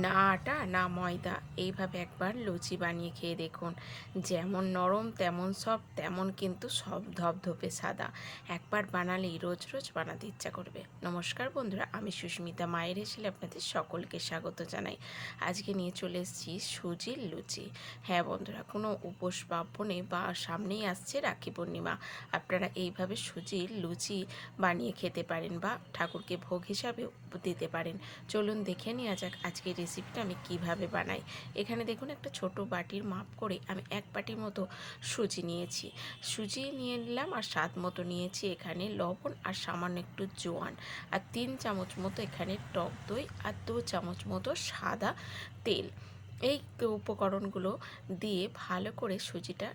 না আটা না ময়দা, এইভাবে একবার লুচি বানিয়ে খেয়ে দেখুন। যেমন নরম তেমন সফট, তেমন কিন্তু সব ধপধপে সাদা। একবার বানালেই রোজ রোজ বানাতে ইচ্ছা করবে। নমস্কার বন্ধুরা, আমি সুস্মিতা, মায়ের হেসেলে আপনাদের সকলকে স্বাগত জানাই। আজকে নিয়ে চলে এসেছি সুজির লুচি। হ্যাঁ বন্ধুরা, কোনো উপোস পার্বণে বা সামনেই আসছে রাখি পূর্ণিমা, আপনারা এইভাবে সুজির লুচি বানিয়ে খেতে পারেন বা ঠাকুরকে ভোগ হিসাবেও দিতে পারেন। চলুন দেখে নেওয়া যাক আজকের রেসিপিটা আমি কিভাবে বানাই। এখানে দেখুন, একটা ছোট বাটির মাপ করে আমি 1 বাটির মতো সুজি নিয়েছি। সুজি নিয়ে নিলাম, আর স্বাদ মতো নিয়েছি এখানে লবণ, আর সামান্য একটু জোয়ান, আর 3 চামচ মতো এখানে টক দই, আর 2 চামচ মতো সাদা তেল। এই উপকরণগুলো দিয়ে ভালো করে সুজিটা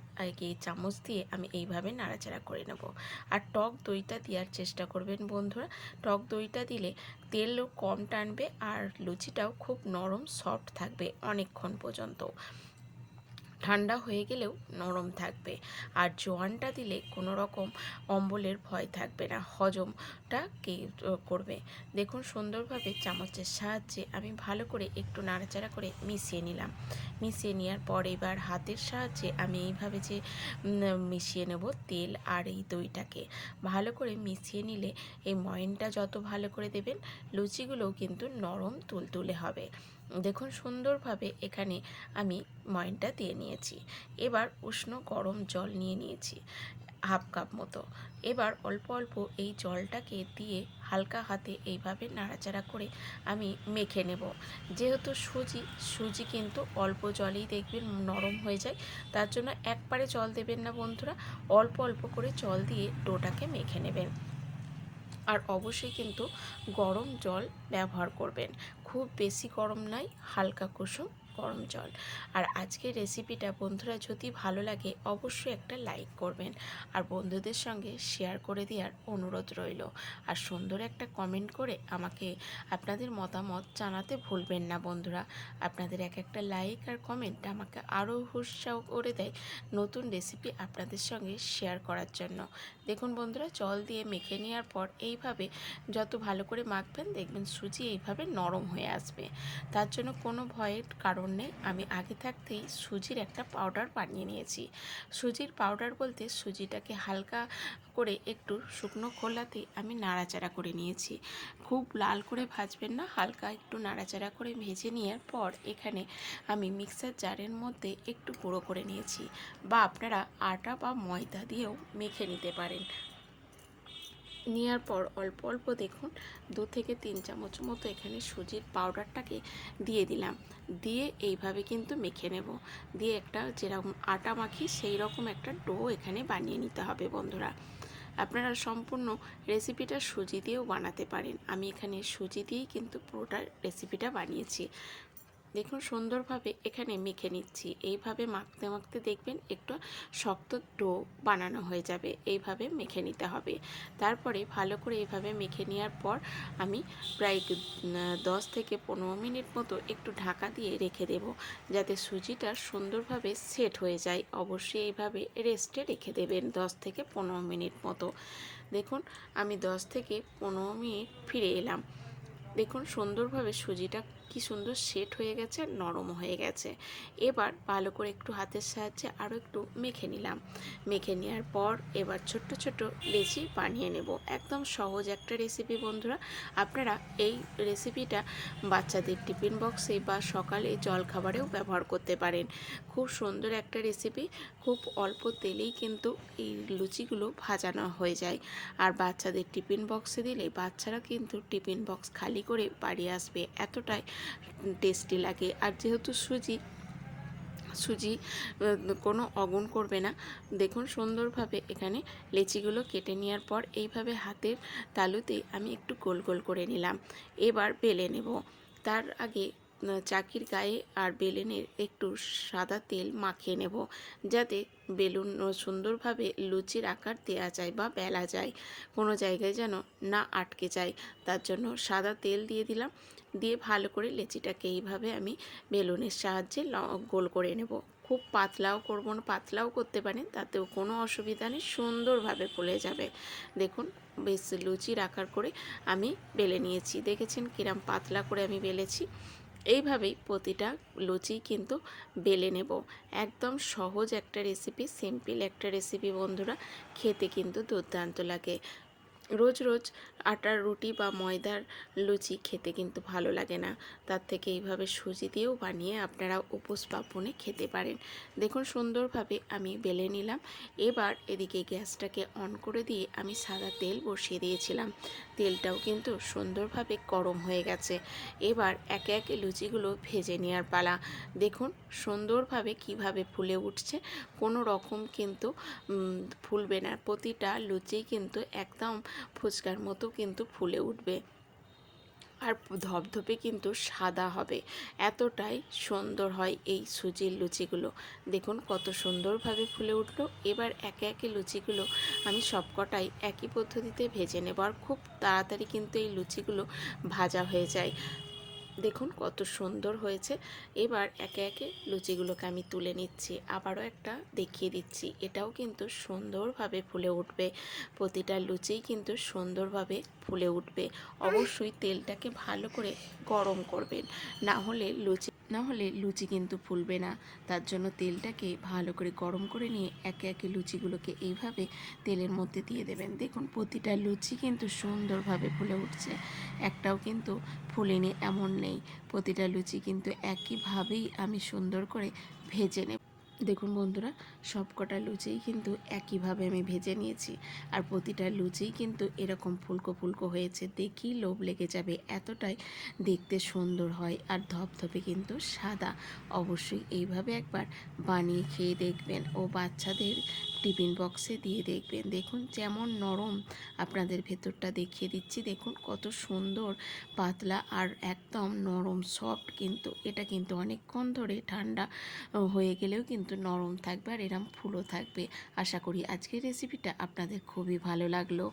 এই চামচ দিয়ে আমি এইভাবে নাড়াচাড়া করে নেব। আর টক দইটা দেওয়ার চেষ্টা করবেন বন্ধুরা। টক দইটা দিলে তেলও কম টানবে, আর লুচিটাও খুব নরম সফট থাকবে অনেকক্ষণ পর্যন্ত। ঠান্ডা হয়ে গেলেও নরম থাকবে। আর জোয়ানটা দিলে কোনো রকম অম্বলের ভয় থাকবে না, হজমটা করবে। দেখুন, সুন্দরভাবে চামচের সাহায্যে আমি ভালো করে একটু নাড়াচাড়া করে মিশিয়ে নিলাম। মিশিয়ে নেওয়ার পর এবার হাতের সাহায্যে আমি এইভাবে যে মিশিয়ে নেব তেল আর এই দইটাকে। ভালো করে মিশিয়ে নিলে এই ময়নটা যত ভালো করে দেবেন, লুচিগুলোও কিন্তু নরম তুলতুলে হবে। দেখুন, সুন্দরভাবে এখানে আমি ময়নটা দিয়ে নিয়েছি। এবার উষ্ণ গরম জল নিয়ে নিয়েছি 1/2 কাপ মতো। এবার অল্প অল্প এই জলটাকে দিয়ে হালকা হাতে এইভাবে নাড়াচাড়া করে আমি মেখে নেব। যেহেতু সুজি কিন্তু অল্প জলেই দেখবেন নরম হয়ে যায়, তার জন্য একবারে জল দেবেন না বন্ধুরা, অল্প অল্প করে জল দিয়ে ডোটাকে মেখে নেবেন। আর অবশ্যই কিন্তু গরম জল ব্যবহার করবেন, খুব বেশি গরম নয়, হালকা কুসুম গরম জল। আর আজকের রেসিপিটা বন্ধুরা যদি ভালো লাগে অবশ্যই একটা লাইক করবেন, আর বন্ধুদের সঙ্গে শেয়ার করে দেওয়ার অনুরোধ রইল। আর সুন্দর একটা কমেন্ট করে আমাকে আপনাদের মতামত জানাতে ভুলবেন না বন্ধুরা। আপনাদের এক একটা লাইক আর কমেন্ট আমাকে আরও উৎসাহ করে দেয় নতুন রেসিপি আপনাদের সঙ্গে শেয়ার করার জন্য। দেখুন বন্ধুরা, জল দিয়ে মেখে নেওয়ার পর এইভাবে যত ভালো করে মাখবেন দেখবেন সুজি এইভাবে নরম হয়ে আসবে। তার জন্য কোনো ভয়ের কারণ নেই। আমি আগে থাকতেই সুজির একটা পাউডার বানিয়ে নিয়েছি। সুজির পাউডার বলতে সুজিটাকে হালকা করে একটু শুকনো খোলাতে আমি নাড়াচাড়া করে নিয়েছি। খুব লাল করে ভাজবেন না, হালকা একটু নাড়াচাড়া করে ভেজে নেওয়ার পর এখানে আমি মিক্সার জারের মধ্যে একটু গুঁড়ো করে নিয়েছি, বা আপনারা আটা বা ময়দা দিয়েও মেখে নিতে পারেন। নেওয়ার পর অল্প অল্প দেখুন 2 থেকে 3 চামচ মতো এখানে সুজির পাউডারটাকে দিয়ে দিলাম। দিয়ে এইভাবে কিন্তু মেখে নেব। দিয়ে একটা যেরকম আটা মাখি সেই রকম একটা ডো এখানে বানিয়ে নিতে হবে বন্ধুরা। আপনারা সম্পূর্ণ রেসিপিটা সুজি দিয়েও বানাতে পারেন, আমি এখানে সুজি দিয়েই কিন্তু পুরোটা রেসিপিটা বানিয়েছি। দেখুন, সুন্দরভাবে এখানে মেখে নিচ্ছি। এইভাবে মাখতে মাখতে দেখবেন একটু শক্ত ডো বানানো হয়ে যাবে, এইভাবে মেখে নিতে হবে। তারপরে ভালো করে এইভাবে মেখে নেওয়ার পর আমি প্রায় 10 থেকে 15 মিনিট মতো একটু ঢাকা দিয়ে রেখে দেব, যাতে সুজিটা সুন্দরভাবে সেট হয়ে যায়। অবশ্যই এইভাবে রেস্টে রেখে দেবেন 10 থেকে 15 মিনিট মতো। দেখুন, আমি 10 থেকে 15 মিনিট ফিরে এলাম। দেখুন, সুন্দরভাবে সুজিটা কি সুন্দর সেট হয়ে গেছে, নরম হয়ে গেছে। এবার ভালো করে একটু হাতের সাহায্যে আরও একটু মেখে নিলাম। মেখে নেওয়ার পর এবার ছোট্ট ছোট্ট লেচি বানিয়ে নেব। একদম সহজ একটা রেসিপি বন্ধুরা। আপনারা এই রেসিপিটা বাচ্চাদের টিফিন বক্সে বা সকালে জলখাবারেও ব্যবহার করতে পারেন। খুব সুন্দর একটা রেসিপি, খুব অল্প তেলেই কিন্তু এই লুচিগুলো ভাজানো হয়ে যায়। আর বাচ্চাদের টিফিন বক্সে দিলে বাচ্চারা কিন্তু টিফিন বক্স খালি করে বাড়ি আসবে, এতটাই টেস্টি লাগে। আর যেহেতু সুজি সুজি কোনো অগুন করবে না। দেখুন, সুন্দরভাবে এখানে লেচিগুলো কেটে নেওয়ার পর এইভাবে হাতের তালুতে আমি একটু গোল গোল করে নিলাম। এবার বেলে নেব। তার আগে চাকির গায়ে আর বেলেনের একটু সাদা তেল মাখিয়ে নেব, যাতে বেলুন সুন্দরভাবে লুচির আকার দেওয়া যায় বা বেলা যায়, কোনো জায়গায় যেন না আটকে যায়। তার জন্য সাদা তেল দিয়ে দিলাম। দিয়ে ভালো করে লেচিটাকে এইভাবে আমি বেলুনের সাহায্যে গোল করে নেব। খুব পাতলাও করব না, পাতলাও করতে পারেন, তাতেও কোনো অসুবিধা নেই, সুন্দরভাবে ফুলে যাবে। দেখুন, বেশ লুচির আকার করে আমি বেলে নিয়েছি। দেখেছেন কিরম পাতলা করে আমি বেলেছি। এইভাবেই প্রতিটা লুচি কিন্তু বেলে নেব। একদম সহজ একটা রেসিপি, সিম্পল একটা রেসিপি বন্ধুরা, খেতে কিন্তু দুর্দান্ত লাগে। রোজ রোজ আটার রুটি বা ময়দার লুচি খেতে কিন্তু ভালো লাগে না। তার থেকে এইভাবে সুজি দিয়েও বানিয়ে আপনারা উপোস পার্বণে খেতে পারেন। দেখুন সুন্দরভাবে আমি বেলে নিলাম। এবার এদিকে গ্যাসটাকে অন করে দিয়ে আমি সাদা তেল বসিয়ে দিয়েছিলাম। তেলটাও কিন্তু সুন্দরভাবে গরম হয়ে গেছে। এবার একে একে লুচিগুলো ভেজে নেওয়ার পালা। দেখুন সুন্দরভাবে কিভাবে ফুলে উঠছে, কোনো রকম কিন্তু ফুলবে না। প্রতিটা লুচি কিন্তু একদম ফুচকার মতো কিন্তু ফুলে উঠবে, আর ধপধপে কিন্তু সাদা হবে। এতটাই সুন্দর হয় এই সুজির লুচিগুলো। দেখুন কত সুন্দরভাবে ফুলে উঠলো। এবার একে একে লুচিগুলো আমি সবকটাই একই পদ্ধতিতে ভেজে নেব, আর খুব তাড়াতাড়ি কিন্তু এই লুচিগুলো ভাজা হয়ে যায়। দেখুন কত সুন্দর হয়েছে। এবার একে একে লুচিগুলোকে আমি তুলে নিচ্ছি। আবারও একটা দেখিয়ে দিচ্ছি, এটাও কিন্তু সুন্দরভাবে ফুলে উঠবে। প্রতিটা লুচিই কিন্তু সুন্দরভাবে ফুলে উঠবে। অবশ্যই তেলটাকে ভালো করে গরম করবেন, না হলে লুচি কিন্তু ফুলবে না। তার জন্য তেলটাকে ভালো করে গরম করে নিয়ে একে একে লুচিগুলোকে এইভাবে তেলের মধ্যে দিয়ে দেবেন। দেখুন প্রতিটা লুচি কিন্তু সুন্দরভাবে ফুলে উঠছে, একটাও কিন্তু ফুলেনি এমন নেই। প্রতিটা লুচি কিন্তু একইভাবেই আমি সুন্দর করে ভেজে নেব। দেখুন বন্ধুরা, সবকটা লুচিই কিন্তু একইভাবে আমি ভেজে নিয়েছি, আর প্রতিটা লুচিই কিন্তু এরকম ফুলকো ফুলকো হয়েছে, দেখেই লোভ লেগে যাবে, এতটাই দেখতে সুন্দর হয় আর ধপধপে কিন্তু সাদা। অবশ্যই এইভাবে একবার বানিয়ে খেয়ে দেখবেন ও বাচ্চাদের টিফিন বক্সে দিয়ে দেখবেন। দেখুন যেমন নরম, আপনাদের ভেতরটা দেখিয়ে দিচ্ছি। দেখুন কত সুন্দর পাতলা আর একদম নরম সফট, কিন্তু এটা কিন্তু অনেকক্ষণ ধরে ঠান্ডা হয়ে গেলেও কিন্তু নরম থাকবে আর এরম ফুলও থাকবে। আশা করি আজকের রেসিপিটা আপনাদের খুবই ভালো লাগলো।